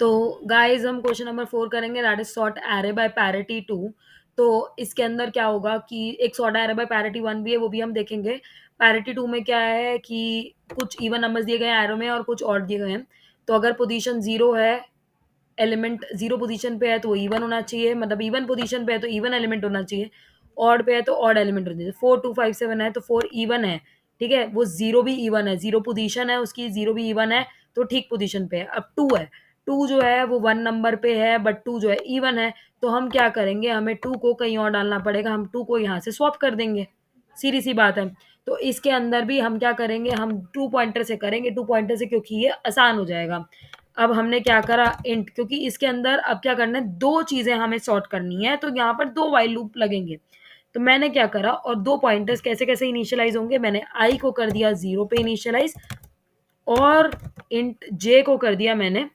तो गाइस हम question number 4 करेंगे, that is sort array by parity 2। तो इसके अंदर क्या होगा कि एक सॉर्ट एरे बाय पैरिटी 1 भी है, वो भी हम देखेंगे। पैरिटी 2 में क्या है कि कुछ इवन नंबर्स दिए गए हैं एरो में और कुछ ऑड दिए गए हैं। तो अगर पोजीशन 0 है, एलिमेंट 0 पोजीशन पे है तो वो इवन होना चाहिए, मतलब इवन पोजीशन पे है तो इवन एलिमेंट होना चाहिए, ऑड पे है तो ऑड एलिमेंट होना चाहिए। 4 2 5 7 है तो 4 इवन है, ठीक है। वो 0 भी इवन है, 0 पोजीशन है उसकी, 0 भी इवन है, तो ठीक पोजीशन पे है। अब 2 है, 2 जो है वो 1 नंबर पे है, बट 2 जो है इवन है। तो हम क्या करेंगे, हमें 2 को कहीं और डालना पड़ेगा, हम 2 को यहाँ से स्वैप कर देंगे, सीधी सी बात है। तो इसके अंदर भी हम क्या करेंगे, हम 2 पॉइंटर से करेंगे, 2 पॉइंटर से, क्योंकि ये आसान हो जाएगा। अब हमने क्या करा, इंट, क्योंकि इसके अंदर अब क्या करना है, दो चीजें हमें सॉर्ट करनी है, तो यहाँ पर दो वाइल लूप लगेंगे। तो मैंने क्या करा, और दो पॉइंटर्स कैसे कैसे इनिशियलाइज होंगे, मैंने आई को कर दिया 0 पे इनिशियलाइज, और इंट जे को कर दिया मैंने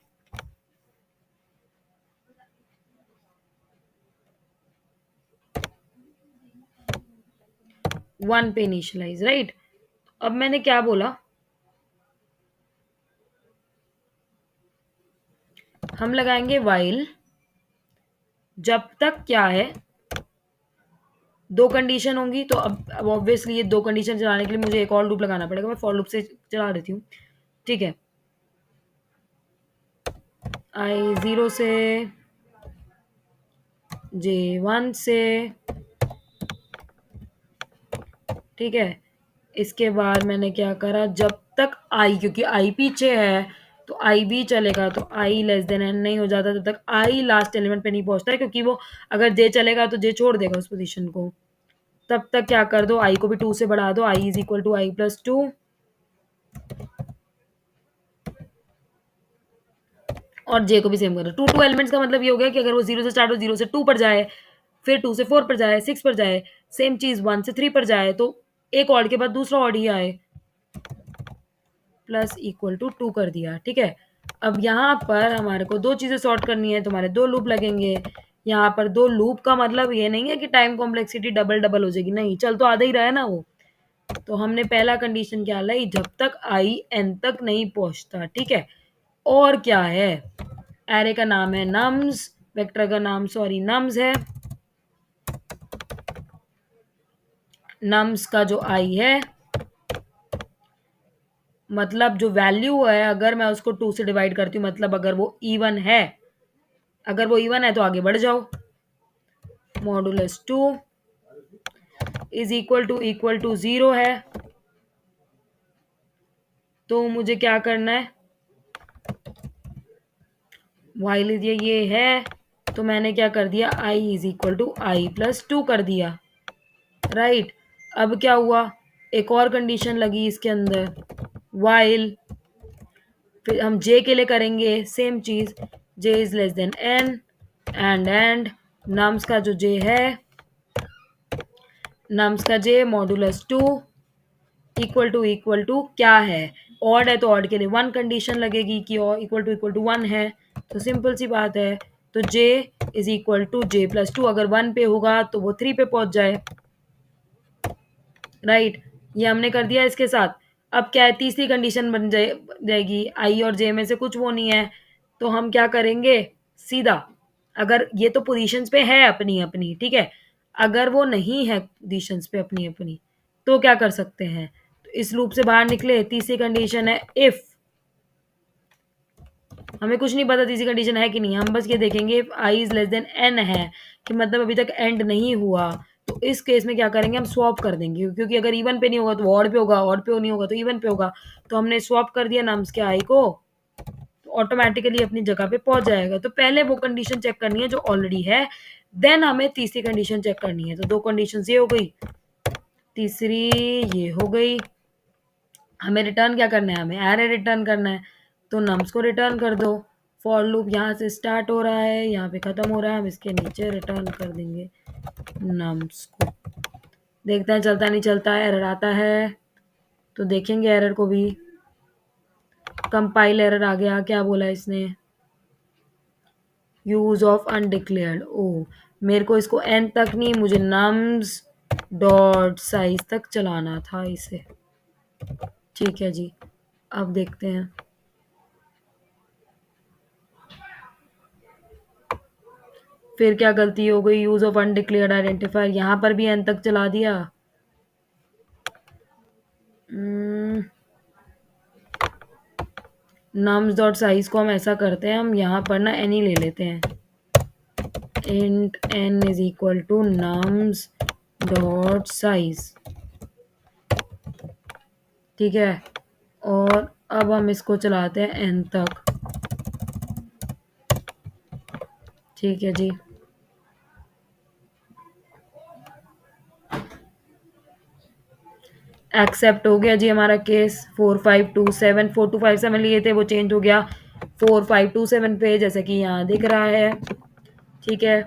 1 पे इनिशियलाइज, राइट। अब मैंने क्या बोला, हम लगाएंगे वाइल जब तक क्या है, दो कंडीशन होंगी। तो अब ऑब्वियसली ये दो कंडीशन चलाने के लिए मुझे एक और लूप लगाना पड़ेगा, मैं फॉर लूप से चला देती हूँ, ठीक है। आई 0 से, जे 1 से, ठीक है। इसके बाद मैंने क्या करा, जब तक आई, क्योंकि आई पीछे है तो आई भी चलेगा, तो आई लेस देन एन नहीं हो जाता जब तक आई लास्ट एलिमेंट पे नहीं पहुंचता है, क्योंकि वो अगर जे चलेगा तो जे छोड़ देगा उस पोजीशन को। तब तक क्या कर दो, आई को भी 2 से बढ़ा दो, I is equal to I plus 2, और जे को भी सेम करो। 2 एलिमेंट्स का मतलब ये हो गया कि अगर वो 0 से स्टार्ट हो, 0 से 2 पर जाए, फिर 2 से 4 पर जाए, 6 पर जाए, सेम चीज 1 से 3 पर जाए, तो एक ऑड के बाद दूसरा ऑड ही आए, प्लस इक्वल टू 2 कर दिया, ठीक है। अब यहाँ पर हमारे को दो चीजें सॉर्ट करनी है, तो हमारे दो लूप लगेंगे। यहाँ पर दो लूप का मतलब ये नहीं है कि टाइम कॉम्प्लेक्सिटी डबल डबल हो जाएगी, नहीं, चल तो आधा ही रहा है ना वो। तो हमने पहला कंडीशन क्या लाई, जब तक आई एन तक नहीं पहुंचता, ठीक है। और क्या है, एरे का नाम है नम्स, वेक्टर का नाम सॉरी नम्स है। नम्स का जो आई है, मतलब जो वैल्यू है, अगर मैं उसको 2 से डिवाइड करती हूँ, मतलब अगर वो इवन है, अगर वो इवन है तो आगे बढ़ जाओ, मॉडुलस 2 इज इक्वल टू 0 है, तो मुझे क्या करना है, वाइल ये है, तो मैंने क्या कर दिया, I is equal to I plus 2 कर दिया, राइट। अब क्या हुआ, एक और कंडीशन लगी इसके अंदर, वाइल, फिर हम जे के लिए करेंगे सेम चीज, J is less than N, and नम्स का जो जे है, नम्स का जे मॉडुलस 2 इक्वल टू क्या है, ऑड है तो ऑड के लिए 1 कंडीशन लगेगी कि इक्वल टू 1 है, तो सिंपल सी बात है। तो j is equal to J plus 2, अगर 1 पे होगा तो वो 3 पे पहुंच जाए, राइट। ये हमने कर दिया इसके साथ। अब क्या है, तीसरी कंडीशन बन जाएगी, आई और जे में से कुछ वो नहीं है, तो हम क्या करेंगे सीधा, अगर ये तो पोजीशंस पे है अपनी अपनी, ठीक है, अगर वो नहीं है पोजीशंस पे अपनी अपनी, तो क्या कर सकते हैं, तो इस लूप से बाहर निकले। तीसरी कंडीशन है इफ, हमें कुछ नहीं पता तीसरी कंडीशन है कि नहीं, हम बस ये देखेंगे if I is less than N है, कि मतलब अभी तक एंड नहीं हुआ, तो इस केस में क्या करेंगे, हम स्वैप कर देंगे, क्योंकि अगर इवन पे नहीं होगा तो ऑड पे होगा, ऑड पे नहीं होगा तो इवन पे होगा, तो हमने स्वैप कर दिया नम्स के आई को, तो ऑटोमेटिकली अपनी जगह पे पहुंच जाएगा। तो पहले वो कंडीशन चेक करनी है जो ऑलरेडी है, देन हमें तीसरी कंडीशन चेक करनी है। तो दो कंडीशन ये हो गई, तीसरी ये हो गई। हमें रिटर्न क्या करना है, हमें एरे रिटर्न करना है, तो नम्स को रिटर्न कर दो। फॉर लूप यहाँ से स्टार्ट हो रहा है, यहाँ पे खत्म हो रहा है, हम इसके नीचे रिटर्न कर देंगे नम्स को। देखते हैं चलता नहीं चलता है, एरर आता है तो देखेंगे एरर को भी। कंपाइल एरर आ गया, क्या बोला इसने, यूज ऑफ अनडिक्लेयर्ड। ओ, मेरे को इसको एन तक नहीं, मुझे नम्स डॉट साइज तक चलाना था इसे, ठीक है जी। अब देखते हैं, फिर क्या गलती हो गई, यूज ऑफ अनडिक्लेयर्ड आइडेंटिफायर, यहाँ पर भी एन तक चला दिया। नम्स डॉट साइज को हम ऐसा करते हैं, हम यहाँ पर ना एन ही ले लेते हैं, int N is equal to nums dot size, ठीक है। और अब हम इसको चलाते हैं एन तक, ठीक है जी। एक्सेप्ट हो गया जी हमारा केस। 4527 4257 लिए थे, वो चेंज हो गया 4527 पे, जैसे कि यहाँ दिख रहा है, ठीक है।